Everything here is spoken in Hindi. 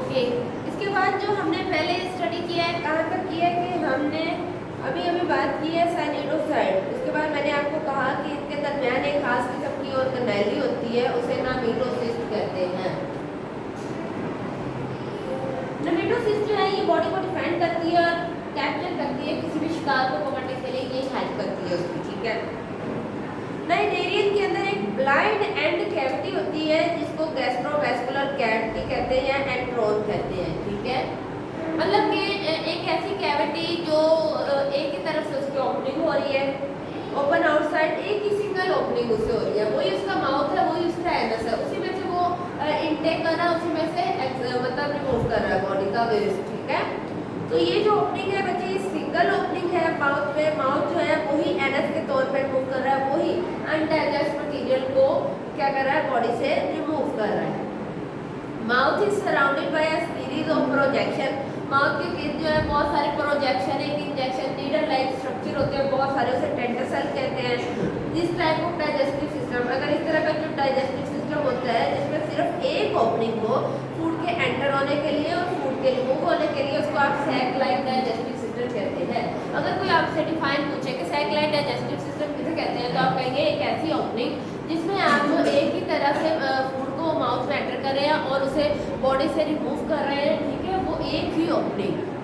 ओके, इसके बाद जो हमने पहले स्टडी किया है, कहाँ तक किया है कि हमने अभी बात की है साइनिडोसाइड। उसके बाद मैंने आपको कहा कि इसके दरमियान एक खास किस्म की ऑर्गेनेली होती है, उसे नामिटोसिस्ट कहते हैं। नामिटोसिस्ट जो है ये बॉडी को डिफेंड करती है और कैप्चर करती है, किसी भी शिकार को पकड़ने के लिए ये हेल्प करती है उसकी, ठीक है। नाइजेरियन के अंदर एक ब्लाइंड एंड कैविटी होती है जिसको गैस्ट्रोवेस्कुलर कैविटी कहते हैं या एंट्रोन कहते हैं, ठीक है। मतलब कि एक ऐसी कैविटी जो एक ही तरफ से उसकी ओपनिंग हो रही है, ओपन आउटसाइड, एक ही सिंगल ओपनिंग उससे हो रही है, वही उसका माउथ है, वही उसका एनस है, उसी में से वो इनटेक कर रहा है, उसी में से मतलब रिमूव कर रहा है बॉडी का वेस्ट, ठीक है। तो ये जो ओपनिंग है बच्चे, ये सिंगल ओपनिंग है माउथ में। माउथ जो है वही एनस के तौर पर रिमूव कर रहा है, वही अनडाइजेस्ट मटेरियल को क्या कर रहा है, बॉडी से रिमूव कर रहा है। Mouth is surrounded by a series of projection. Mouth के गिर्द जो है बहुत सारे प्रोजेक्शन, एक इंजेक्शन नीडल लाइक स्ट्रक्चर होते हैं बहुत सारे, उसे टेंडर सेल कहते हैं। This type of digestive system, अगर इस तरह का जो डाइजेस्टिव सिस्टम होता है जिसमें सिर्फ एक ओपनिंग हो फूड के एंटर होने के लिए और फूड के रिमूव होने के लिए, उसको आप सैक लाइक डाइजेस्टिव सिस्टम कहते हैं। अगर कोई आपसे डिफाइन पूछे कि सैक लाइक डाइजेस्टिव सिस्टम किसे कहते हैं, तो आप कहेंगे एक ऐसी ओपनिंग जिसमें आप एक ही तरह से फूड को माउथ में एंटर कर रहे हैं और उसे बॉडी से रिमूव कर रहे हैं, ठीक है, वो एक ही ओपनिंग।